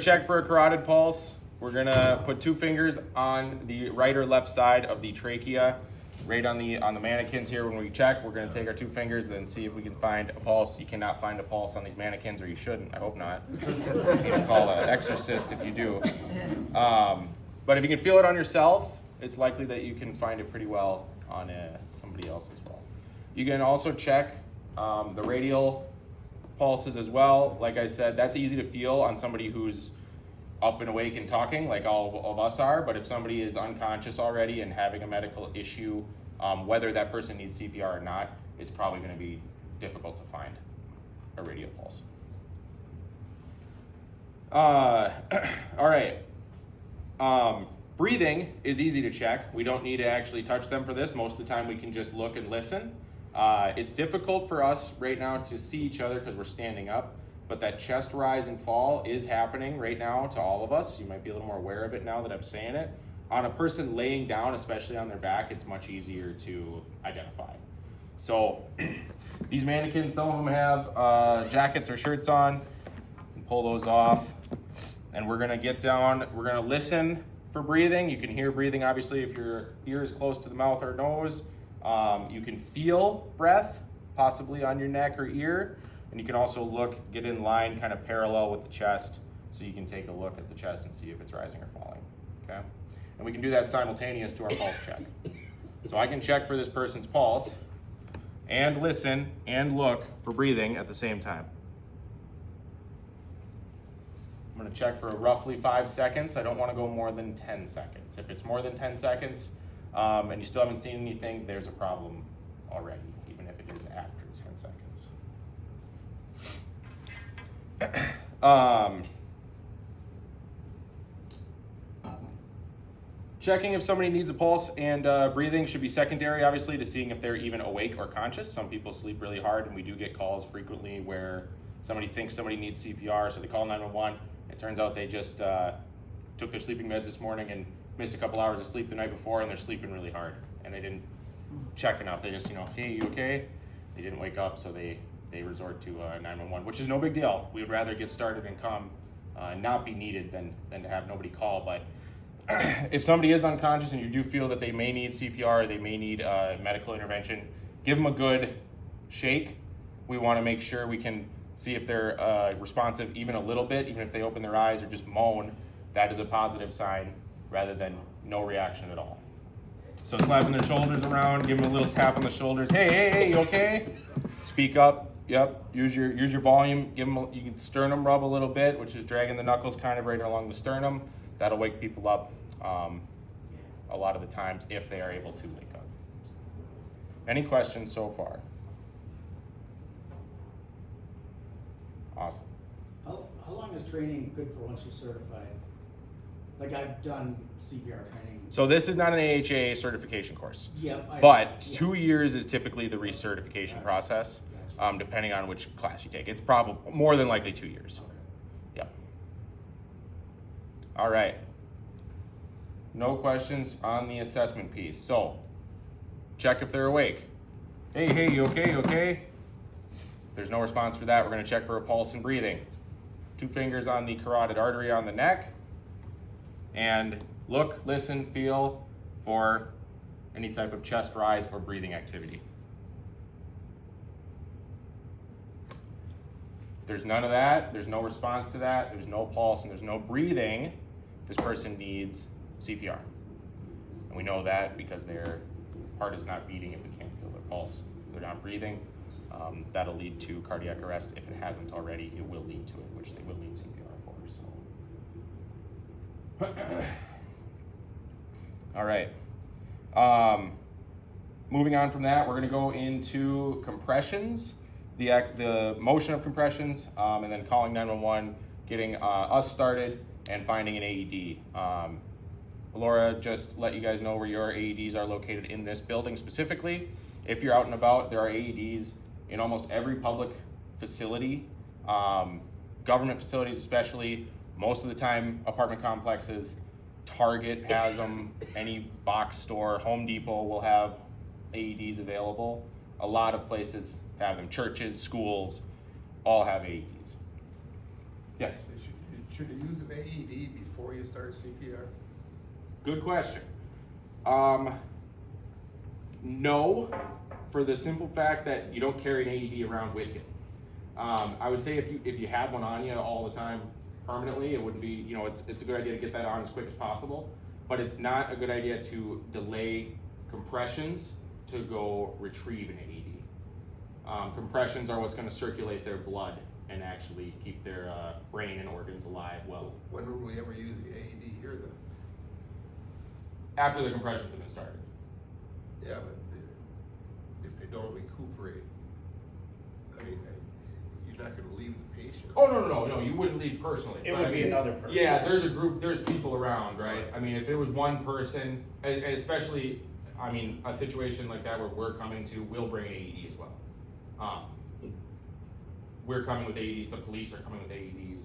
Check for a carotid pulse. We're gonna put 2 fingers on the right or left side of the trachea, right on the mannequins here. When we check, we're gonna take our 2 fingers and then see if we can find a pulse. You cannot find a pulse on these mannequins, or you shouldn't. I hope not. You can call an exorcist if you do. But if you can feel it on yourself, it's likely that you can find it pretty well on somebody else as well. You can also check the radial pulses as well. Like I said, that's easy to feel on somebody who's up and awake and talking, like all of us are. But if somebody is unconscious already and having a medical issue, whether that person needs CPR or not, it's probably going to be difficult to find a radial pulse. All right. Breathing is easy to check. We don't need to actually touch them for this. Most of the time we can just look and listen. It's difficult for us right now to see each other because we're standing up, but that chest rise and fall is happening right now to all of us. You might be a little more aware of it now that I'm saying it. On a person laying down, especially on their back, it's much easier to identify. So these mannequins, some of them have jackets or shirts on. Pull those off, and we're gonna get down. We're gonna listen for breathing. You can hear breathing, obviously, if your ear is close to the mouth or nose. You can feel breath, possibly on your neck or ear, and you can also get in line kind of parallel with the chest, so you can take a look at the chest and see if it's rising or falling, okay? And we can do that simultaneous to our pulse check. So I can check for this person's pulse, and listen, and look for breathing at the same time. I'm gonna check for roughly 5 seconds. I don't wanna go more than 10 seconds. If it's more than 10 seconds, and you still haven't seen anything, there's a problem already, even if it is after 10 seconds. Checking if somebody needs a pulse and breathing should be secondary, obviously, to seeing if they're even awake or conscious. Some people sleep really hard, and we do get calls frequently where somebody thinks somebody needs CPR, so they call 911. It turns out they just took their sleeping meds this morning and missed a couple hours of sleep the night before, and they're sleeping really hard, and they didn't check enough. They just, hey, you okay? They didn't wake up, so they resort to 911, which is no big deal. We would rather get started and come and not be needed than to have nobody call. But if somebody is unconscious and you do feel that they may need CPR, they may need medical intervention, give them a good shake. We want to make sure we can see if they're responsive even a little bit. Even if they open their eyes or just moan, that is a positive sign rather than no reaction at all. So slapping their shoulders around, give them a little tap on the shoulders. Hey, you okay? Speak up. Yep. Use your volume. You can sternum rub a little bit, which is dragging the knuckles kind of right along the sternum. That'll wake people up a lot of the times if they are able to wake up. Any questions so far? Awesome. How long is training good for once you're certified? Like, I've done CPR training. So this is not an AHA certification course. Yep. But 2 years is typically the recertification process, depending on which class you take. It's probably more than likely 2 years. Yep. All right. No questions on the assessment piece. So check if they're awake. Hey, you okay? You okay? If there's no response for that, we're going to check for a pulse and breathing. 2 fingers on the carotid artery on the neck. And look, listen, feel for any type of chest rise or breathing activity. If there's none of that, there's no response to that, there's no pulse, and there's no breathing, this person needs CPR. And we know that because their heart is not beating if we can't feel their pulse. If they're not breathing, that'll lead to cardiac arrest. If it hasn't already, it will lead to it, which they will need CPR for. So. All right. Moving on from that, we're going to go into compressions, the motion of compressions, and then calling 911, getting us started, and finding an AED. Laura just let you guys know where your AEDs are located in this building specifically. If you're out and about, there are AEDs in almost every public facility, government facilities especially. Most of the time, apartment complexes. Target has them, any box store, Home Depot will have AEDs available. A lot of places have them. Churches, schools, all have AEDs. Yes? It Should you use an AED before you start CPR? Good question. No, for the simple fact that you don't carry an AED around with you. I would say if you had one on you all the time permanently, it wouldn't be, you know, it's a good idea to get that on as quick as possible, but it's not a good idea to delay compressions to go retrieve an AED. Compressions are what's going to circulate their blood and actually keep their brain and organs alive well. When would we ever use the AED here then? After the compressions have been started. Yeah, but if they don't recuperate, I mean, you're not gonna leave the patient. Oh, no, you wouldn't leave personally. It but would I be mean, another person. Yeah, there's a group, there's people around, right? I mean, if it was one person, and especially, I mean, a situation like that where we're coming to, we'll bring an AED as well. We're coming with AEDs, the police are coming with AEDs,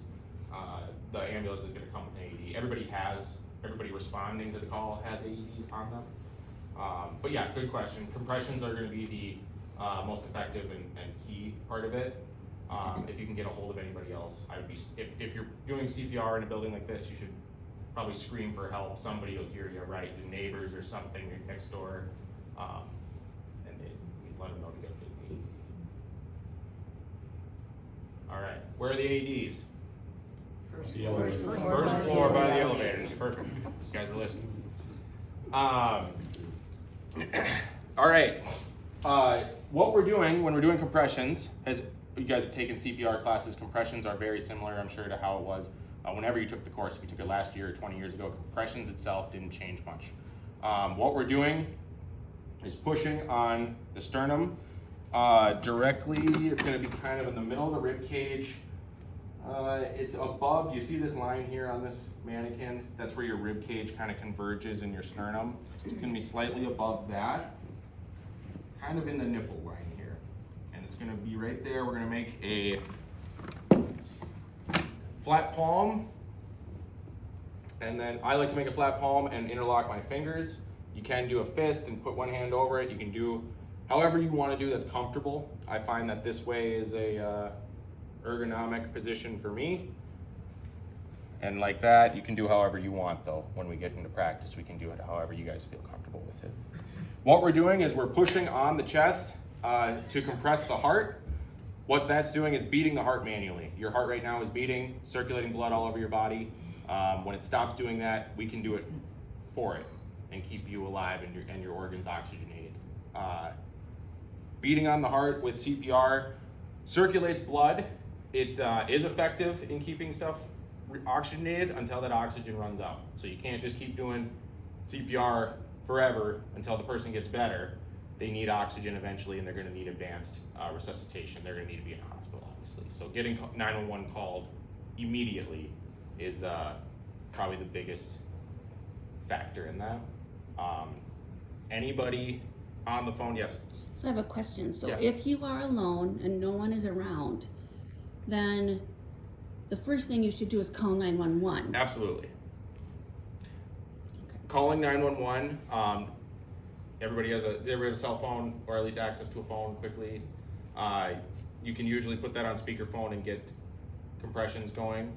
the ambulance is gonna come with an AED. Everybody responding to the call has AEDs on them. But yeah, good question. Compressions are gonna be the most effective and key part of it. If you can get a hold of anybody else, I would be, if you're doing CPR in a building like this, you should probably scream for help. Somebody will hear you, right? The neighbors or something next door, and we let them know to get the AED. All right, where are the AEDs? First Floor by the elevators. Perfect. You guys are listening. All right. What we're doing when we're doing compressions, as you guys have taken CPR classes, compressions are very similar, I'm sure, to how it was whenever you took the course. If you took it last year or 20 years ago, compressions itself didn't change much. What we're doing is pushing on the sternum directly. It's going to be kind of in the middle of the rib cage. It's above, you see this line here on this mannequin? That's where your rib cage kind of converges in your sternum. It's going to be slightly above that, kind of in the nipple line here. And it's going to be right there. We're going to make a flat palm. And then I like to make a flat palm and interlock my fingers. You can do a fist and put one hand over it. You can do however you want to do that's comfortable. I find that this way is a ergonomic position for me. And like that, you can do however you want though. When we get into practice, we can do it however you guys feel comfortable with it. What we're doing is we're pushing on the chest to compress the heart. What that's doing is beating the heart manually. Your heart right now is beating, circulating blood all over your body. When it stops doing that, we can do it for it and keep you alive and your organs oxygenated. Beating on the heart with CPR circulates blood. It is effective in keeping stuff oxygenated until that oxygen runs out. So you can't just keep doing CPR forever until the person gets better. They need oxygen eventually, and they're going to need advanced resuscitation. They're going to need to be in a hospital, obviously. So getting 911 called immediately is probably the biggest factor in that. Anybody on the phone? Yes. So I have a question. So Yeah. if you are alone and no one is around, then the first thing you should do is call 911. Absolutely. Okay. Calling 911. Everybody has a cell phone, or at least access to a phone quickly. You can usually put that on speakerphone and get compressions going.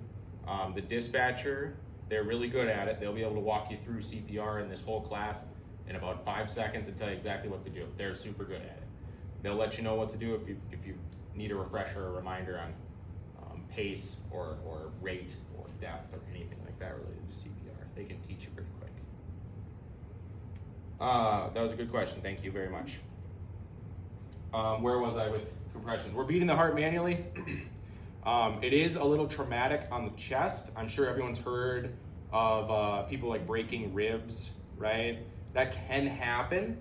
The dispatcher, they're really good at it. They'll be able to walk you through CPR in this whole class in about 5 seconds and tell you exactly what to do. They're super good at it. They'll let you know what to do if you need a refresher or reminder on pace or rate or depth or anything like that related to CPR. They can teach you pretty quick. That was a good question. Thank you very much. Where was I with compressions? We're beating the heart manually. It is a little traumatic on the chest. I'm sure everyone's heard of people like breaking ribs, right? That can happen.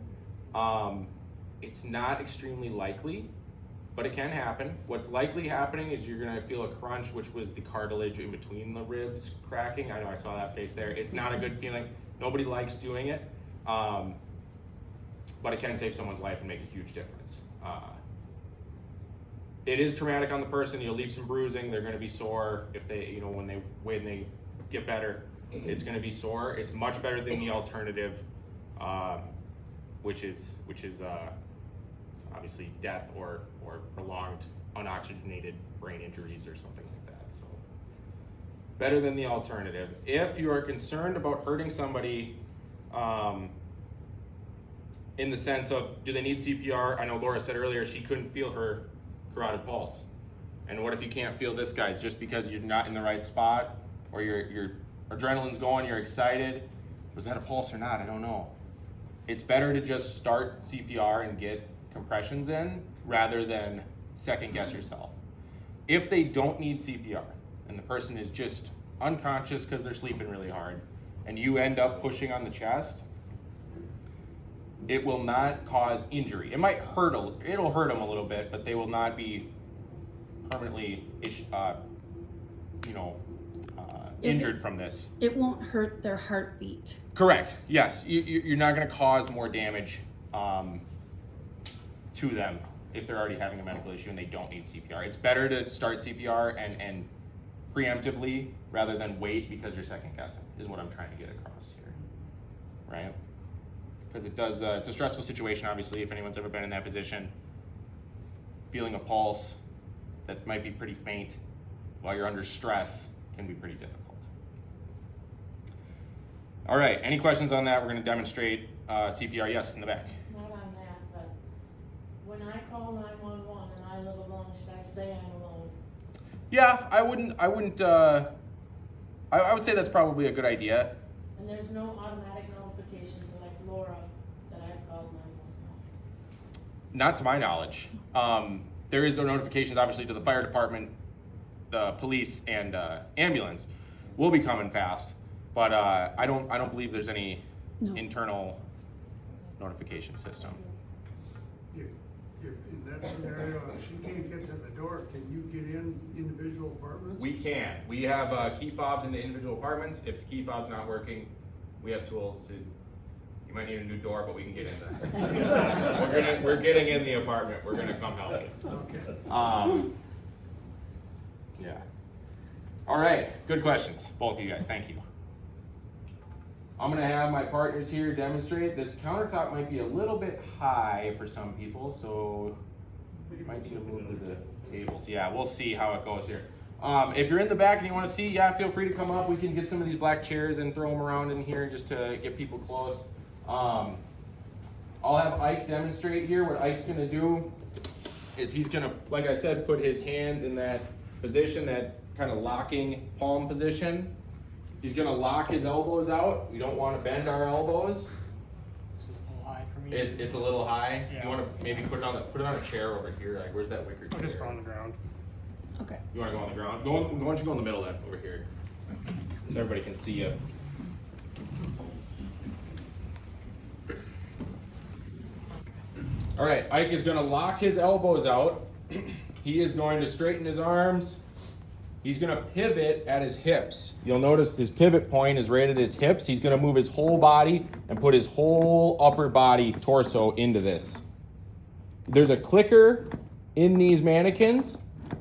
It's not extremely likely, but it can happen. What's likely happening is you're gonna feel a crunch, which was the cartilage in between the ribs cracking. I know I saw that face there. It's not a good feeling. Nobody likes doing it, but it can save someone's life and make a huge difference. It is traumatic on the person. You'll leave some bruising. They're gonna be sore if they, when they get better. It's gonna be sore. It's much better than the alternative, which is obviously death or prolonged unoxygenated brain injuries or something like that. So better than the alternative. If you are concerned about hurting somebody, in the sense of, do they need CPR? I know Laura said earlier she couldn't feel her carotid pulse. And what if you can't feel this, guys, just because you're not in the right spot, or your adrenaline's going, you're excited? Was that a pulse or not? I don't know. It's better to just start CPR and get compressions in rather than second guess yourself. If they don't need CPR and the person is just unconscious because they're sleeping really hard, and you end up pushing on the chest, it will not cause injury. It might hurt it'll hurt them a little bit, but they will not be permanently injured from this. It won't hurt their heartbeat. Correct. Yes, you're not going to cause more damage to them if they're already having a medical issue and they don't need CPR. It's better to start CPR and preemptively rather than wait because you're second guessing, is what I'm trying to get across here, right? Because it does, it's a stressful situation, obviously, if anyone's ever been in that position. Feeling a pulse that might be pretty faint while you're under stress can be pretty difficult. All right, any questions on that? We're going to demonstrate CPR. Yes, in the back. It's not on that, but when I call 911 and I live alone, should I say I'm alone? Yeah, I would say that's probably a good idea. And there's no automatic notification to like Laura that I've called 911? Not to my knowledge. There is no notifications, obviously, to the fire department, the police, and ambulance. Will be coming fast, but I don't believe there's any internal notification system. If in that scenario, if she can't get to the door, can you get in individual apartments? We can. We have key fobs in the individual apartments. If the key fob's not working, we have tools to. You might need a new door, but we can get in there. We're getting in the apartment. We're gonna come help you. Okay. Yeah. All right. Good questions, both of you guys. Thank you. I'm gonna have my partners here demonstrate. This countertop might be a little bit high for some people, so you might need to move to the tables. Yeah, we'll see how it goes here. If you're in the back and you want to see, yeah, feel free to come up. We can get some of these black chairs and throw them around in here just to get people close. I'll have Ike demonstrate here. What Ike's gonna do is he's gonna, like I said, put his hands in that position, that kind of locking palm position. He's gonna lock his elbows out. We don't want to bend our elbows. This is a little high for me. It's a little high. Yeah. You want to maybe put it on a chair over here. Like, where's that wicker chair? I'll just go on the ground. Okay. You want to go on the ground? Why don't you go in the middle then, over here, so everybody can see you. All right, Ike is going to lock his elbows out. He is going to straighten his arms. He's going to pivot at his hips. You'll notice his pivot point is right at his hips. He's going to move his whole body and put his whole upper body, torso, into this. There's a clicker in these mannequins.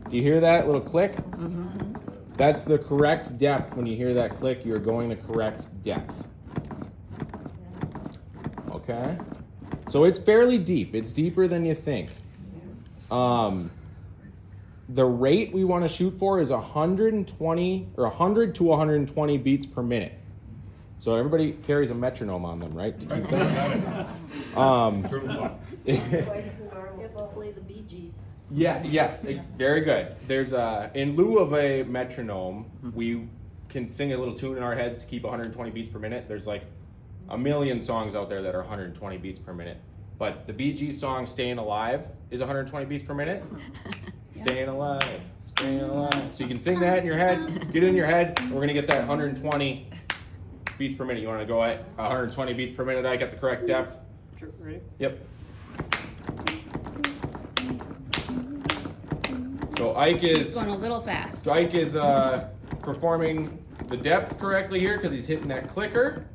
Do you hear that little click? Mm-hmm. That's the correct depth. When you hear that click, you're going the correct depth. Okay? So it's fairly deep. It's deeper than you think. The rate we want to shoot for is 120 or 100 to 120 beats per minute. So everybody carries a metronome on them, right? To keep Play the Bee Gees. Yeah, yes, very good. There's in lieu of a metronome, we can sing a little tune in our heads to keep 120 beats per minute. There's like a million songs out there that are 120 beats per minute. But the Bee Gees song Staying Alive is 120 beats per minute. Staying alive, staying alive. So you can sing that in your head, get it in your head, and we're gonna get that 120 beats per minute. You wanna go at 120 beats per minute? I got the correct depth. Sure, ready? Yep. So Ike is Going a little fast. performing the depth correctly here because he's hitting that clicker.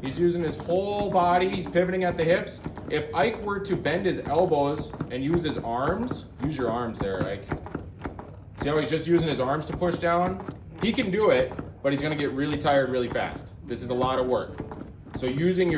He's using his whole body. He's pivoting at the hips. If Ike were to bend his elbows and use his arms, use your arms there, Ike. See how he's just using his arms to push down? He can do it, but he's gonna get really tired really fast. This is a lot of work. So using your